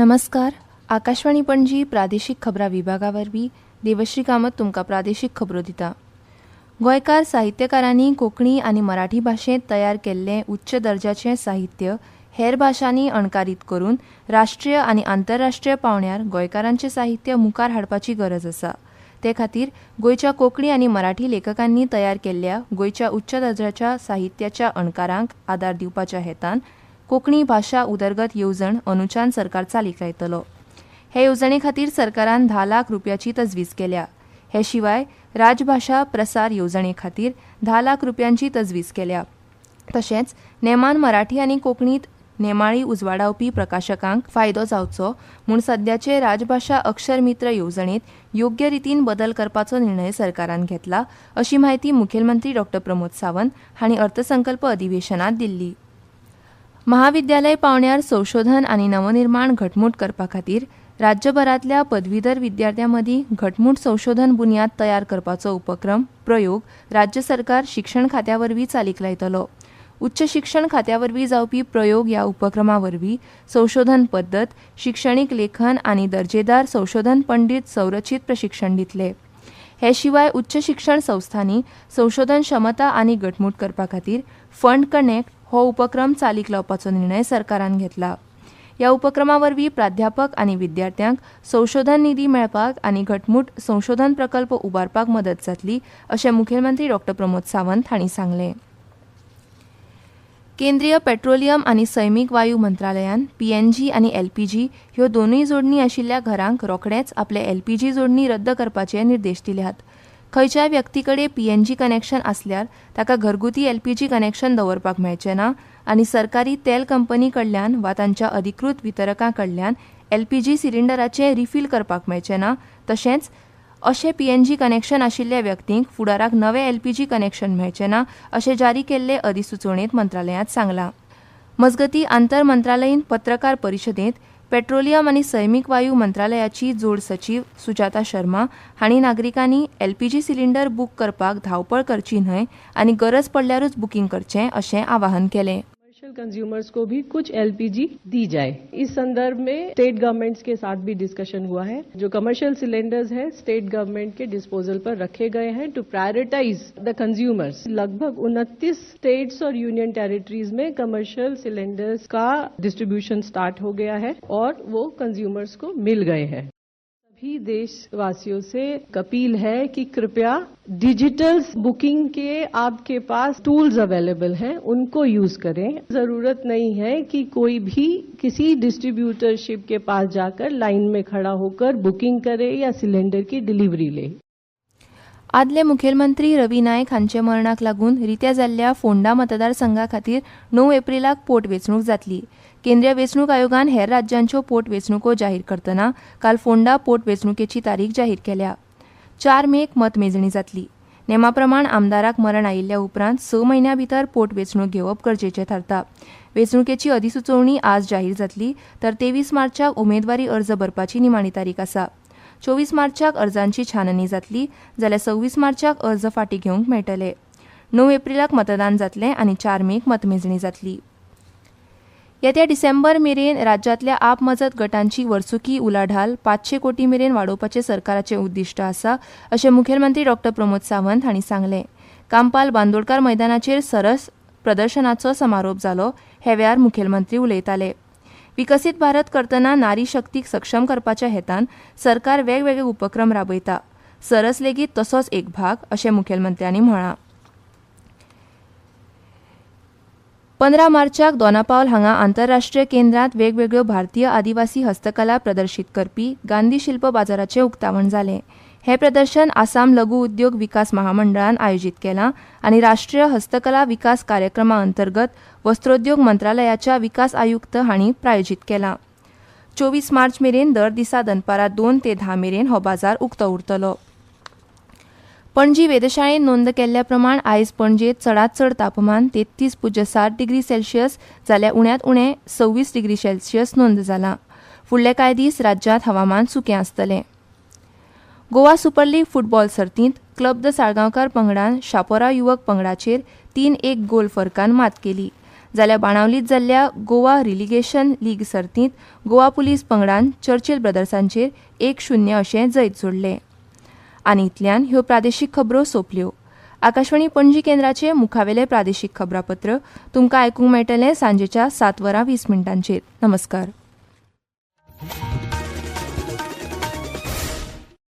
नमस्कार. आकाशवाणी पणजी प्रादेशीक खबरां विभागा वरवीं देवश्री कामत तुमकां प्रादेशीक खबरो दिता. गोंयकार साहित्यकारांनी कोंकणी आनी मराठी भाशेंत तयार केल्लें उच्च दर्जाचें साहित्य हेर भाशांनी अणकारीत करून राष्ट्रीय आनी आंतरराष्ट्रीय पावंड्यार गोंयकारांचें साहित्य मुखार हाडपाची गरज आसा. ते खातीर गोंयच्या कोंकणी आनी मराठी लेखकांनी तयार केल्ल्या गोंयच्या उच्च दर्जाच्या साहित्याच्या अणकारांक आदार दिवपाच्या हेतान कोंकणी भाशा उदरगत येवजण अनुदान सरकार चालीक लायतलो. हे येवजणे खातीर सरकारान 10 लाख रुपयाची तजवीज केल्या. हे शिवाय राजभाषा प्रसार येवजणे खातीर 10 लाख रुपयांची तजवीज केल्या. तशेंच नेमान मराठी आनी कोंकणीत नेमाळी उजवाडावपी प्रकाशकांक फायदो जावचो म्हूण सद्याचे राजभाषा अक्षर मित्र येवजणेत योग्य रितीन बदल करपाचो निर्णय सरकारान घेतला, अशी माहिती मुखेलमंत्री डॉ. प्रमोद सावंत हांणी अर्थसंकल्प अधिवेशनात दिल्ली. महाविद्यालय पावंड्यार संशोधन आनी नवनिर्माण घटमूट करपा खातीर राज्यभरांतल्या पदवीधर विद्यार्थ्यां मदीं घटमूट संशोधन बुन्याद तयार करपाचो उपक्रम प्रयोग राज्य सरकार शिक्षण खात्या वरवीं चालीक लायतलो. उच्च शिक्षण खात्या वरवीं जावपी प्रयोग ह्या उपक्रमा वरवीं संशोधन पद्दत, शिक्षणीक लेखन आनी दर्जेदार संशोधन पंडीत संरचीत प्रशिक्षण दितले. हे शिवाय उच्च शिक्षण संस्थांनी संशोधन क्षमता आनी घटमूट करपा खातीर फंड कनेक्ट हो उपक्रम चालीक लावपाचो निर्णय सरकारान घेतला. ह्या उपक्रमा वरवीं प्राध्यापक आनी विद्यार्थ्यांक संशोधन निधी मेळपाक आनी घटमूट संशोधन प्रकल्प उबारपाक मदत जातली, अशें मुखेलमंत्री डॉ. प्रमोद सावंत हांणी सांगलें. केंद्रीय पेट्रोलियम आनी सैमीक वायू मंत्रालयान पीएनजी आनी एलपीजी ह्यो दोनूय जोडणी आशिल्ल्या घरांक रोखडेच आपले एलपीजी जोडणी रद्द करपाचे निर्देश दिल्यात. खंयच्याय व्यक्ती कडेन पीएनजी कनेक्शन आसल्यार ताका घरगुती एलपीजी कनेक्शन दवरपाक मेळचें ना आनी सरकारी तेल कंपनी कडल्यान वा तांच्या अधिकृत वितरकां कडल्यान एलपीजी सिलिंडराचें रिफील करपाक मेळचें ना. तशेंच अशें पीएनजी कनेक्शन आशिल्ल्या व्यक्तींक फुडाराक नवें एलपीजी कनेक्शन मेळचें ना, अशें जारी केल्ले अधिसुचोवणेंत मंत्रालयात सांगलां. मजगतीं आंतर मंत्रालयीन पत्रकार परिशदेंत पेट्रोलियम आनी सैमीक वायू मंत्रालयाची जोड सचीव सुजाता शर्मा हांणी नागरिकांनी एलपीजी सिलिंडर बूक करपाक धांवपळ करची न्हय आनी गरज पडल्यारूच बुकिंग करचें, अशें आवाहन केलें. कमर्शियल कंज्यूमर्स को भी कुछ एलपीजी दी जाए. इस संदर्भ में स्टेट गवर्नमेंट्स के साथ भी डिस्कशन हुआ है. जो कमर्शियल सिलेंडर्स हैं स्टेट गवर्नमेंट के डिस्पोजल पर रखे गए हैं टू प्रायोरिटाइज द कंज्यूमर्स. लगभग 29 स्टेट्स और यूनियन टेरिटरीज में कमर्शियल सिलेंडर्स का डिस्ट्रीब्यूशन स्टार्ट हो गया है और वो कंज्यूमर्स को मिल गए हैं. सभी देशवासियों से अपील है कि कृपया डिजिटल बुकिंग के आपके पास टूल्स अवेलेबल हैं, उनको यूज करें. जरूरत नहीं है कि कोई भी किसी डिस्ट्रीब्यूटरशिप के पास जाकर लाइन में खड़ा होकर बुकिंग करे या सिलेंडर की डिलीवरी ले. आदले मुखेलमंत्री रवी नायक हांचे मरणाक लागून रित्या जाल्ल्या फोंडा मतदारसंघा खातीर 9 एप्रिलाक पोटवेंचणूक जातली. केंद्रीय वेंचणूक आयोगान हेर राज्यांच्यो पोटवेंचणुको जाहीर करतना काल फोंडा पोटवेंचणुकेची तारीख जाहीर केल्या. 4 मेक मतमेजणी जातली. नेमा प्रमाण आमदाराक मरण आयिल्ल्या उपरांत 6 म्हयन्यां भितर पोटवेंचणूक घेवप गरजेचें थारता. वेंचणुकेची अधिसुचोवणी आज जाहीर जातली तर 23 मार्चाक उमेदवारी अर्ज भरपाची निमाणी तारीख आसा. 24 मार्चाक अर्जांची छाननी जातली जाल्यार 26 मार्चाक अर्ज फाटीं घेवंक मेळटले. 9 एप्रिलाक मतदान जातलें आनी 4 मेक मतमेजणी जातली. येत्या डिसेंबर मेरेन राज्यांतल्या आपमजत गटांची वर्सुकी उलाढाल 500 कोटी मेरेन वाडोवपाचें सरकाराचें उद्दिश्ट आसा, अशें मुखेलमंत्री डॉ. प्रमोद सावंत हांणी सांगलें. कांपाल बांदोडकार मैदानाचेर सरस प्रदर्शनाचो समारोप जालो. हे वेळार मुखेलमंत्री उलयताले. विकसीत भारत करतना नारी शक्तीक सक्षम करपाच्या हेतान सरकार वेगवेगळे उपक्रम राबयता. सरस लेगीत तसोच एक भाग, अशें मुखेलमंत्र्यांनी म्हळां. 15 मार्चाक दोनापावल हांगा आंतरराष्ट्रीय केंद्रांत वेगवेगळ्यो भारतीय आदिवासी हस्तकला प्रदर्शीत करपी गांधी शिल्प बाजाराचें उक्तावण जालें. हे प्रदर्शन आसाम लघु उद्योग विकास महामंडळान आयोजीत केलां आनी राष्ट्रीय हस्तकला विकास कार्यक्रमा अंतर्गत वस्त्रोद्योग मंत्रालयाच्या विकास आयुक्त हांणी प्रायोजीत केलां. 24 मार्च मेरेन दर दिसा दनपारां 2 ते 10 मेरेन हो बाजार उक्तो उरतलो. पणजी वेधशाळेन नोंद केल्ल्या प्रमाण आयज पणजेंत चडांत चड तापमान 33.7 डिग्री सेल्सियस जाल्यार उण्यांत उणें 26 डिग्री सेल्सियस नोंद जालां. फुडले कांय दीस राज्यांत हवामान सुकें आसतलें. गोवा सुपर लीग फुटबॉल सर्तींत क्लब द साळगांवकार पंगडान शापोरा युवक पंगडाचेर 3-1 गोल फरकान मात केली. जाल्यार बाणावलीत जाल्ल्या गोवा रिलिगेशन लीग सर्तींत गोवा पुलीस पंगडान चर्चिल ब्रदर्सांचेर 1-0 अशें जैत जोडलें. आनी इतल्यान ह्यो प्रादेशीक खबरो सोंपल्यो. आकाशवाणी पणजी केंद्राचे मुखावेले प्रादेशीक खबरापत्र तुमकां आयकूंक मेळटलें सांजेच्या 7:20 नमस्कार.